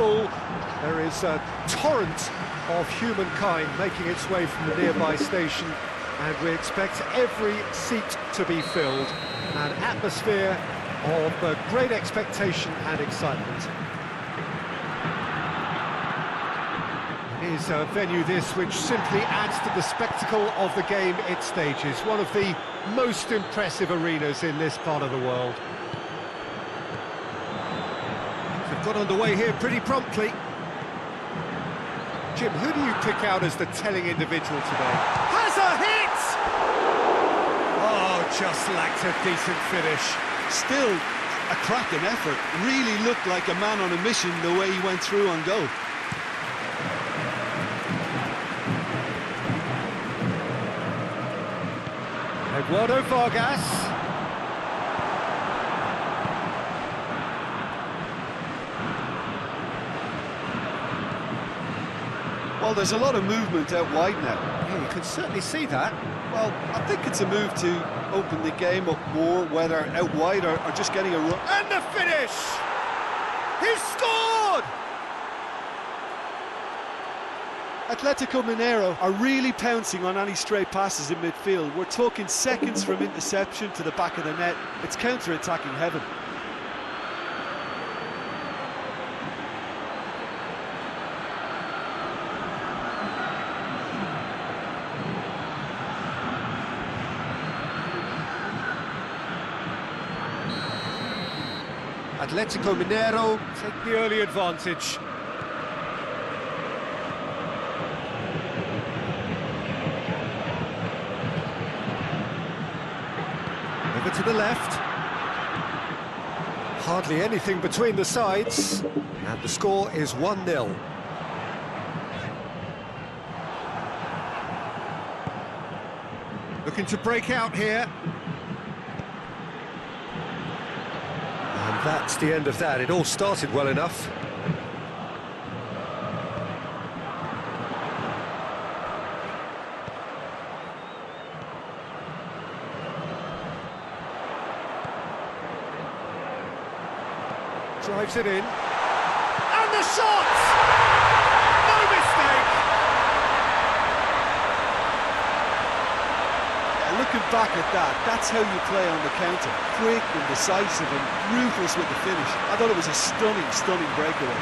full. There is a torrent of humankind making its way from the nearby station, and we expect every seat to be filled. An atmosphere of great expectation and excitement. It is a venue this which simply adds to the spectacle of the game it stages. One of the most impressive arenas in this part of the world. They've got underway here pretty promptly. Jim, who do you pick out as the telling individual today? Has a hit! Oh, just lacked a decent finish. Still a cracking effort. Really looked like a man on a mission the way he went through on goal. Eduardo Vargas. Well, there's a lot of movement out wide now. Yeah, you can certainly see that. Well, I think it's a move to open the game up more, whether out wide or just getting a run. And the finish! He's scored! Atletico Mineiro are really pouncing on any stray passes in midfield. We're talking seconds from interception to the back of the net. It's counter-attacking heaven. Atletico Mineiro take the early advantage. Over to the left. Hardly anything between the sides, and the score is 1-0. Looking to break out here. And that's the end of that. It all started well enough. Drives it in. And the shot! No mistake! Yeah, looking back at that, that's how you play on the counter. Quick and decisive and ruthless with the finish. I thought it was a stunning, stunning breakaway.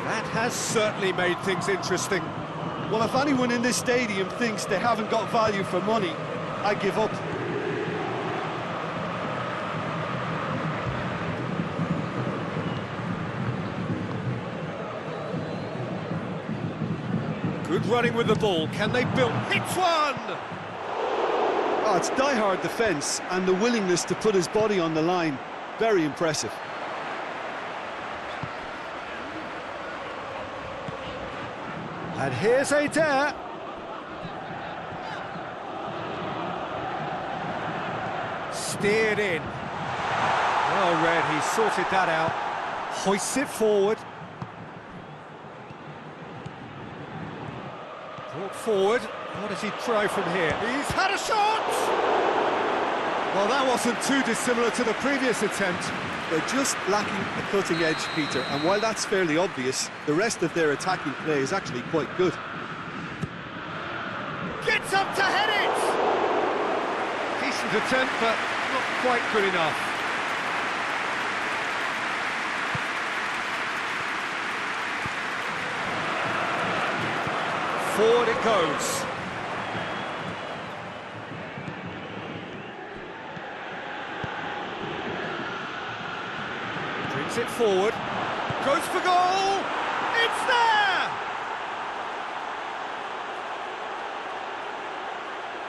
That has certainly made things interesting. Well, if anyone in this stadium thinks they haven't got value for money, I give up. Good running with the ball. Can they build? Hits one! Oh, it's die-hard defence and the willingness to put his body on the line. Very impressive. And here's a dare. Steered in. Well read, he sorted that out. Hoists it forward. Brought forward. What does he try from here? He's had a shot! Well, that wasn't too dissimilar to the previous attempt. They're just lacking a cutting edge, Peter, and while that's fairly obvious, the rest of their attacking play is actually quite good. Gets up to head it! Decent attempt, but not quite good enough. Forward it goes. Brings it forward. Goes for goal! It's there!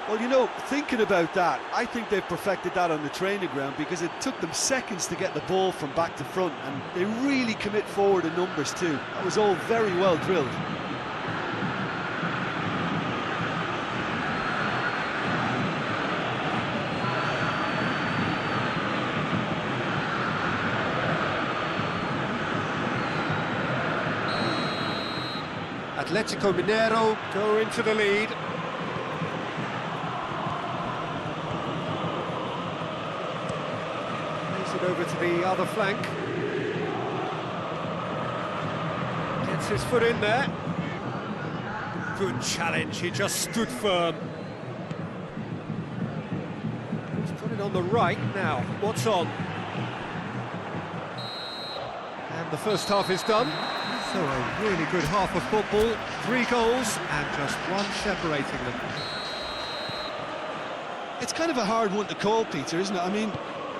Well, you know, thinking about that, I think they've perfected that on the training ground because it took them seconds to get the ball from back to front, and they really commit forward in numbers too. That was all very well drilled. Atletico Mineiro go into the lead. Plays it over to the other flank. Gets his foot in there. Good challenge, he just stood firm. He's put it on the right now. What's on? And the first half is done. So a really good half of football. 3 goals and just one separating them. It's kind of a hard one to call, Peter, isn't it? I mean,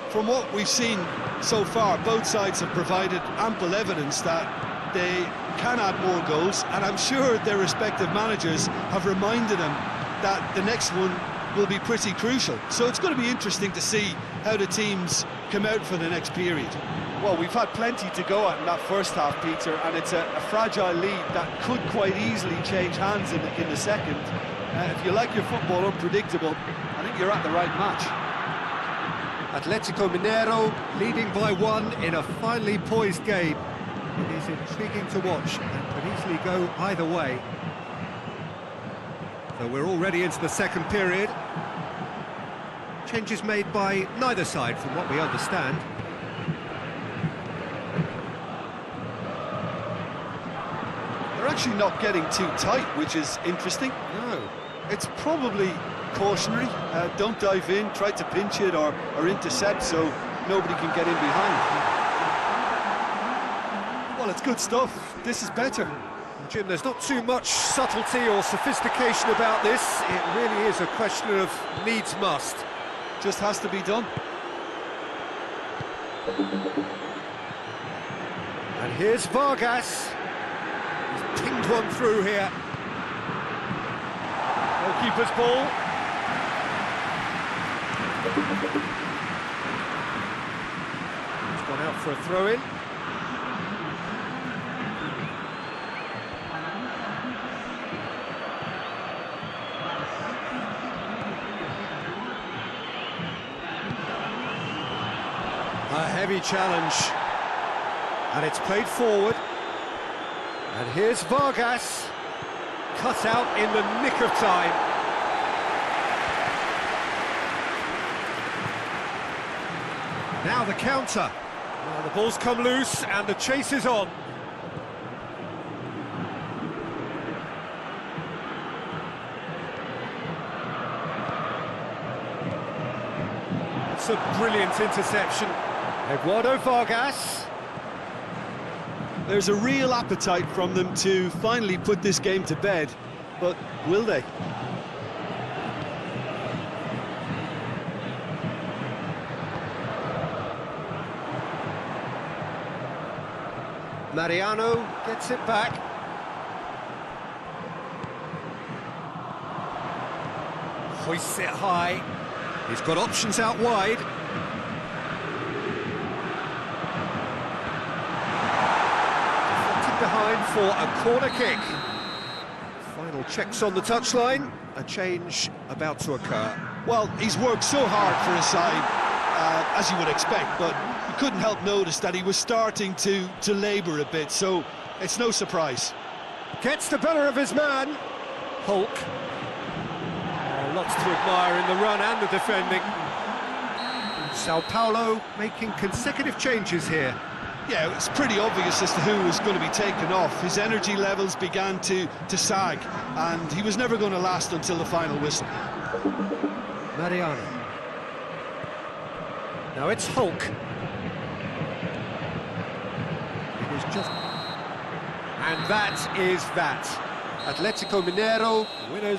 from what we've seen so far, both sides have provided ample evidence that they can add more goals, and I'm sure their respective managers have reminded them that the next one will be pretty crucial. So it's going to be interesting to see how the teams come out for the next period. Well, we've had plenty to go at in that first half, Peter, and it's a fragile lead that could quite easily change hands in the second. If you like your football unpredictable, I think you're at the right match. Atletico Mineiro leading by 1 in a finely poised game. It is intriguing to watch and could easily go either way. So we're already into the second period. Changes made by neither side from what we understand. They're actually not getting too tight, which is interesting. No. It's probably cautionary. Don't dive in, try to pinch it or intercept so nobody can get in behind. Well, it's good stuff. This is better. Jim, there's not too much subtlety or sophistication about this. It really is a question of needs must. Just has to be done. And here's Vargas. He's pinged one through here. Goalkeeper's ball. He's gone out for a throw-in. A heavy challenge, and it's played forward, and here's Vargas, cut out in the nick of time. Now the counter. Well, the ball's come loose and the chase is on. It's a brilliant interception. Eduardo Vargas. There's a real appetite from them to finally put this game to bed, but will they? Mariano gets it back. Hoists it high. He's got options out wide. Deflected behind for a corner kick. Final checks on the touchline. A change about to occur. Well, he's worked so hard for his side, as you would expect, but you couldn't help notice that he was starting to labour a bit, so it's no surprise. Gets the better of his man. Hulk. Lots to admire in the run and the defending. Sao Paulo making consecutive changes here. Yeah, it's pretty obvious as to who was going to be taken off. His energy levels began to sag, and he was never going to last until the final whistle. Mariano. Now it's Hulk. It was just... And that is that. Atletico Mineiro, winners.